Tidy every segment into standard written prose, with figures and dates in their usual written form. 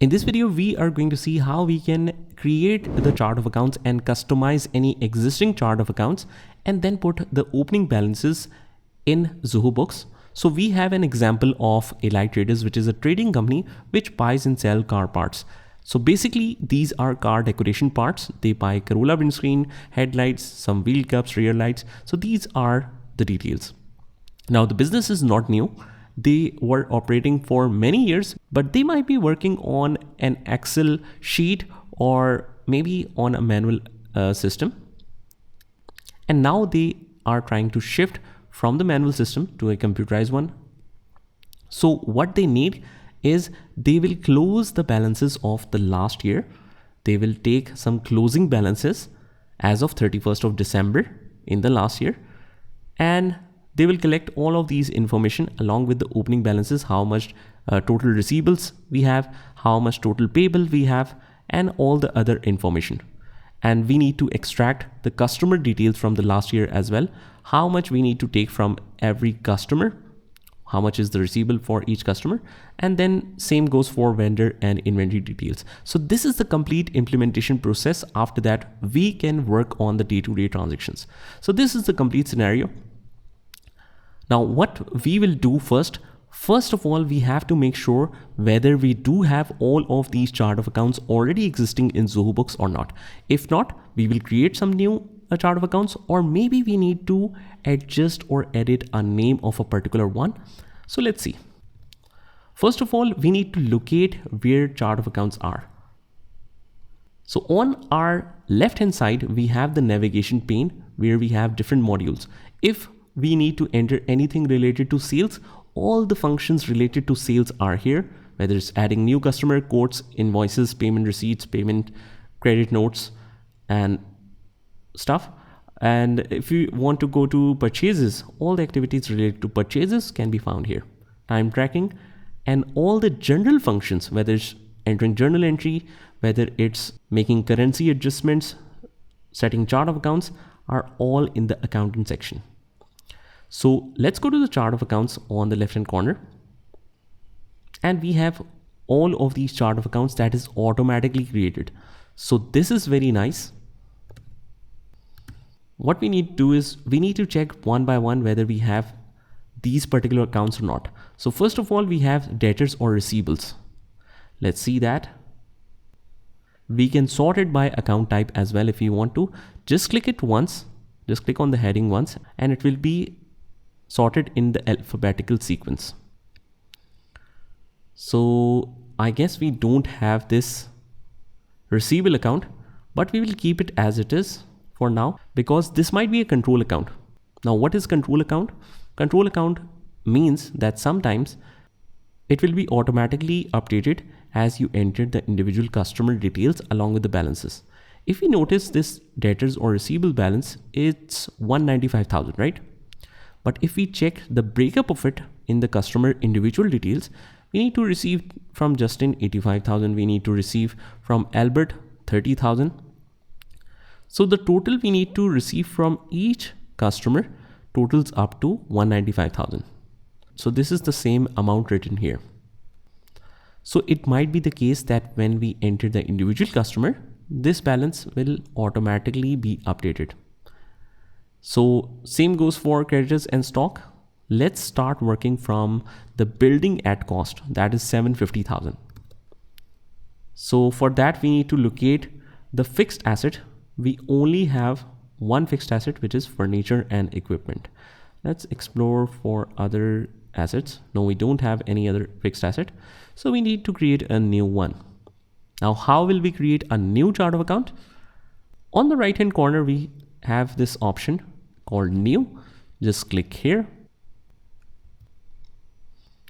In this video, we are going to see how we can create the chart of accounts and customize any existing chart of accounts and then put the opening balances in Zoho Books. So we have an example of Eli Traders, which is a trading company which buys and sells car parts. So basically these are car decoration parts. They buy Corolla windscreen, headlights, some wheel cups, rear lights. So these are the details. Now the business is not new. They were operating for many years, but they might be working on an Excel sheet or maybe on a manual system. And now they are trying to shift from the manual system to a computerized one. So what they need is they will close the balances of the last year. They will take some closing balances as of 31st of December in the last year, and they will collect all of these information along with the opening balances, how much total receivables we have, how much total payable we have, and all the other information. And we need to extract the customer details from the last year as well, how much we need to take from every customer, how much is the receivable for each customer, and then same goes for vendor and inventory details. So this is the complete implementation process. After that, we can work on the day-to-day transactions. So this is the complete scenario. Now what we will do first of all, we have to make sure whether we do have all of these chart of accounts already existing in Zoho Books or not. If not, we will create some new chart of accounts, or maybe we need to adjust or edit a name of a particular one. So let's see. First of all, we need to locate where chart of accounts are. So on our left hand side, we have the navigation pane where we have different modules. If we need to enter anything related to sales, all the functions related to sales are here, whether it's adding new customer, quotes, invoices, payment receipts, payment credit notes and stuff. And if you want to go to purchases, all the activities related to purchases can be found here. Time tracking and all the general functions, whether it's entering journal entry, whether it's making currency adjustments, setting chart of accounts, are all in the accounting section. So let's go to the chart of accounts on the left hand corner, and we have all of these chart of accounts that is automatically created. So this is very nice. What we need to do is we need to check one by one whether we have these particular accounts or not. So first of all, we have debtors or receivables. Let's see that. We can sort it by account type as well if you want to. Just click it once, just click on the heading once, and it will be sorted in the alphabetical sequence. So I guess we don't have this receivable account, but we will keep it as it is for now because this might be a control account. Now what is control account? Control account means that sometimes it will be automatically updated as you enter the individual customer details along with the balances. If we notice this debtors or receivable balance, it's 195,000, right? But if we check the breakup of it in the customer individual details, we need to receive from Justin 85,000. We need to receive from Albert 30,000. So the total we need to receive from each customer totals up to 195,000. So this is the same amount written here. So it might be the case that when we enter the individual customer, this balance will automatically be updated. So same goes for creditors and stock. Let's start working from the building at cost, that is 750,000. So for that we need to locate the fixed asset. We only have one fixed asset, which is furniture and equipment. Let's explore for other assets. No, we don't have any other fixed asset. So we need to create a new one. Now, how will we create a new chart of account? On the right hand corner, we have this option called new. Just click here.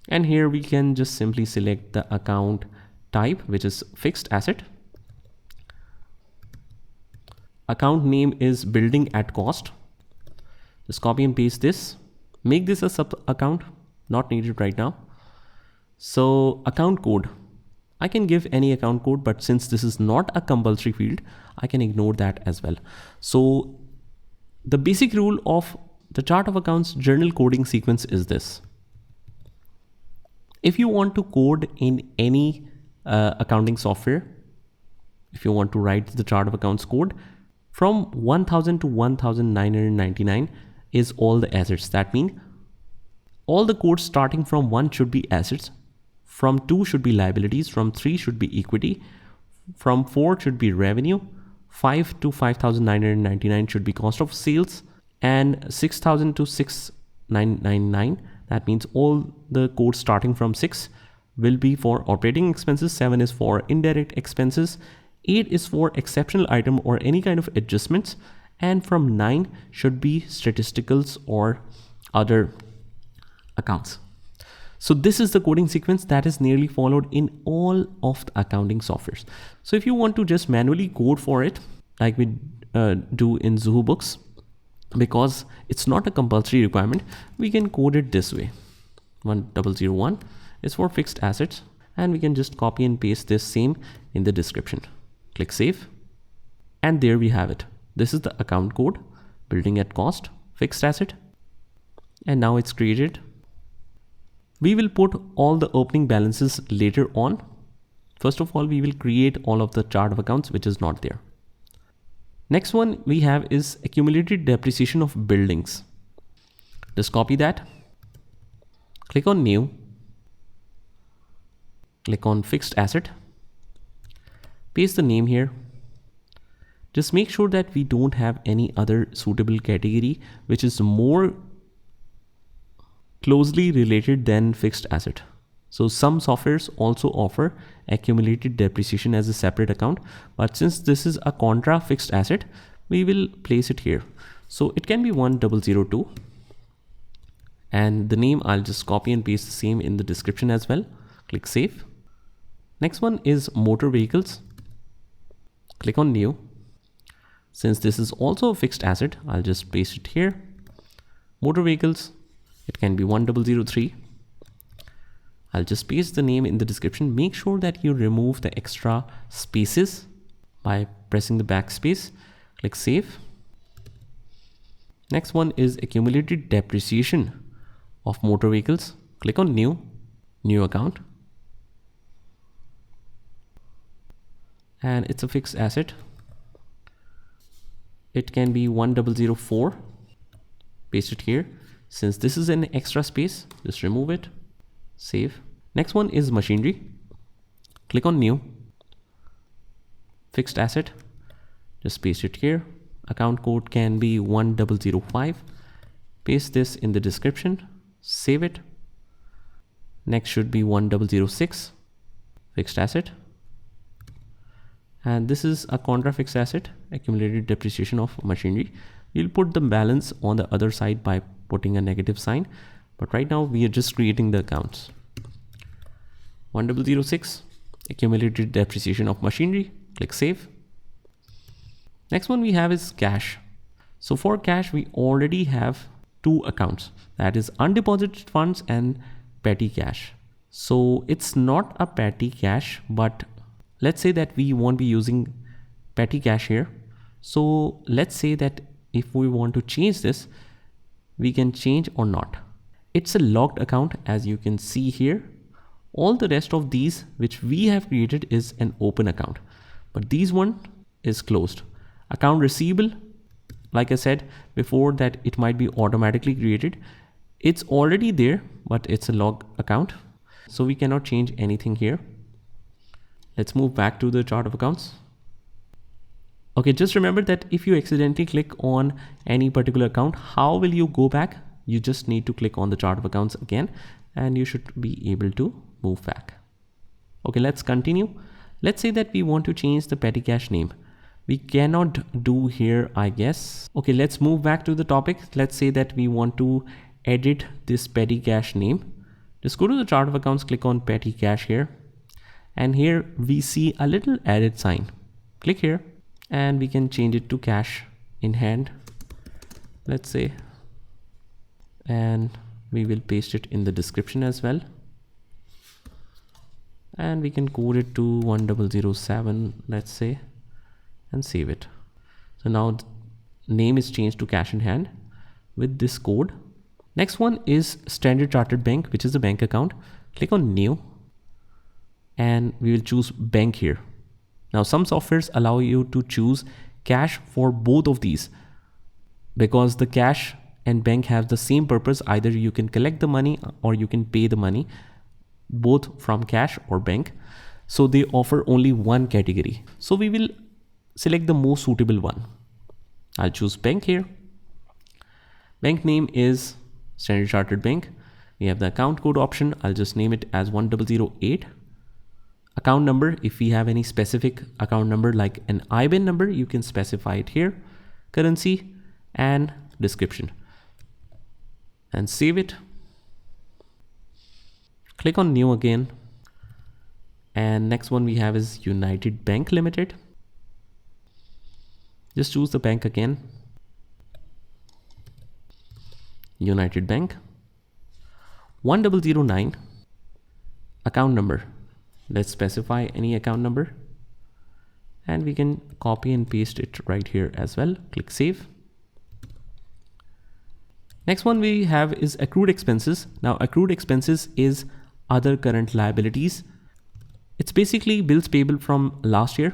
And here we can just simply select the account type, which is fixed asset. Account name is building at cost. Just copy and paste this. Make this a sub account, not needed right now. So account code, I can give any account code, but since this is not a compulsory field, I can ignore that as well. So the basic rule of the chart of accounts journal coding sequence is this. If you want to code in any accounting software, if you want to write the chart of accounts code, from 1000 to 1999 is all the assets. That means all the codes starting from 1 should be assets, from 2 should be liabilities, from 3 should be equity, from 4 should be revenue, 5 to 5999 should be cost of sales, and 6000 to 6999, that means all the codes starting from 6 will be for operating expenses, 7 is for indirect expenses, 8 is for exceptional item or any kind of adjustments, and from 9 should be statisticals or other accounts. So this is the coding sequence that is nearly followed in all of the accounting softwares. So if you want to just manually code for it, like we do in Zoho Books, because it's not a compulsory requirement, we can code it this way. 1001 is for fixed assets, and we can just copy and paste this same in the description. Click save, and there we have it. This is the account code, building at cost, fixed asset, and now it's created. We will put all the opening balances later on. First of all, we will create all of the chart of accounts which is not there. Next one we have is accumulated depreciation of buildings. Just copy that, click on new, click on fixed asset, paste the name here. Just make sure that we don't have any other suitable category which is more closely related than fixed asset. So some softwares also offer accumulated depreciation as a separate account, but since this is a contra fixed asset, we will place it here. So it can be 1002, and the name I'll just copy and paste the same in the description as well. Click save. Next one is motor vehicles. Click on new. Since this is also a fixed asset, I'll just paste it here. Motor vehicles, it can be 1003. I'll just paste the name in the description. Make sure that you remove the extra spaces by pressing the backspace. Click save. Next one is accumulated depreciation of motor vehicles. Click on new account. And it's a fixed asset. It can be 1004. Paste it here. Since this is an extra space, just remove it. Save. Next one is machinery. Click on new. Fixed asset. Just paste it here. Account code can be 1005. Paste this in the description. Save it. Next should be 1006. Fixed asset. And this is a contra fixed asset, accumulated depreciation of machinery. You'll put the balance on the other side by putting a negative sign, but right now we are just creating the accounts. 1006, accumulated depreciation of machinery. Click save. Next one we have is cash. So for cash, we already have two accounts, that is undeposited funds and petty cash. So it's not a petty cash, but let's say that we won't be using petty cash here. So let's say that if we want to change this, we can change or not. It's a locked account, as you can see here. All the rest of these which we have created is an open account, but this one is closed. Account receivable, like I said before, that it might be automatically created. It's already there, but it's a log account, so we cannot change anything here. Let's move back to the chart of accounts. Okay, just remember that if you accidentally click on any particular account, how will you go back? You just need to click on the chart of accounts again, and you should be able to move back. Okay, let's continue. Let's say that we want to change the petty cash name. We cannot do here, I guess. Okay, let's move back to the topic. Let's say that we want to edit this petty cash name. Just go to the chart of accounts, click on petty cash here. And here we see a little edit sign. Click here and we can change it to cash in hand, let's say. And we will paste it in the description as well. And we can code it to 1007, let's say, and save it. So now the name is changed to cash in hand with this code. Next one is Standard Chartered Bank, which is a bank account. Click on new. and we will choose bank here. Now some softwares allow you to choose cash for both of these, because the cash and bank have the same purpose. Either you can collect the money or you can pay the money, both from cash or bank. So they offer only one category. So we will select the most suitable one. I'll choose bank here. Bank name is Standard Chartered Bank. We have the account code option. I'll just name it as 1008. Account number, if we have any specific account number like an IBAN number, you can specify it here. Currency and description. And save it. Click on new again. And next one we have is United Bank Limited. Just choose the bank again. United Bank. 1009. Account number. Let's specify any account number. And we can copy and paste it right here as well. Click save. Next one we have is accrued expenses. Now accrued expenses is other current liabilities. It's basically bills payable from last year.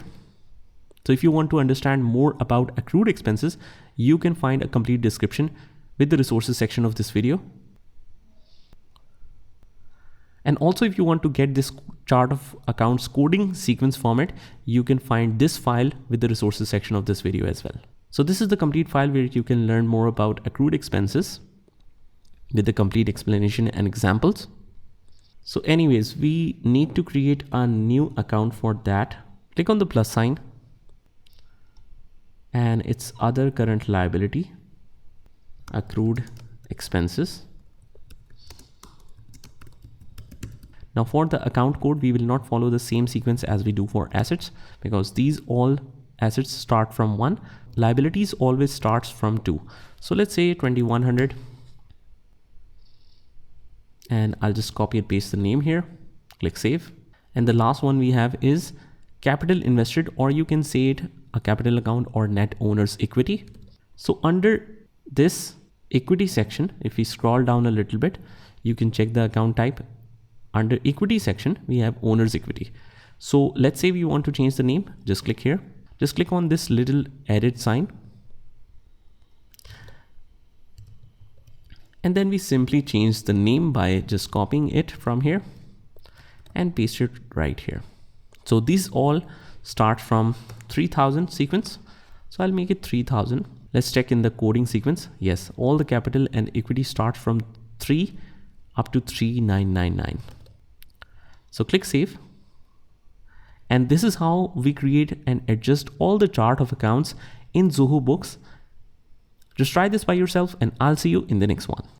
So if you want to understand more about accrued expenses, you can find a complete description with the resources section of this video. And also if you want to get this chart of accounts coding sequence format, you can find this file with the resources section of this video as well. So this is the complete file where you can learn more about accrued expenses with the complete explanation and examples. So anyways, we need to create a new account for that. Click on the plus sign and it's other current liability, accrued expenses. Now for the account code, we will not follow the same sequence as we do for assets, because these all assets start from 1. Liabilities always starts from 2. So let's say 2100. And I'll just copy and paste the name here. Click save. And the last one we have is capital invested, or you can say it a capital account or net owner's equity. So under this equity section, if we scroll down a little bit, you can check the account type. Under equity section, we have owner's equity. So let's say we want to change the name. Just click here. Just click on this little edit sign. And then we simply change the name by just copying it from here and paste it right here. So these all start from 3000 sequence. So I'll make it 3000. Let's check in the coding sequence. Yes, all the capital and equity start from 3 up to 3999. So click save. And this is how we create and adjust all the chart of accounts in Zoho Books. Just try this by yourself and I'll see you in the next one.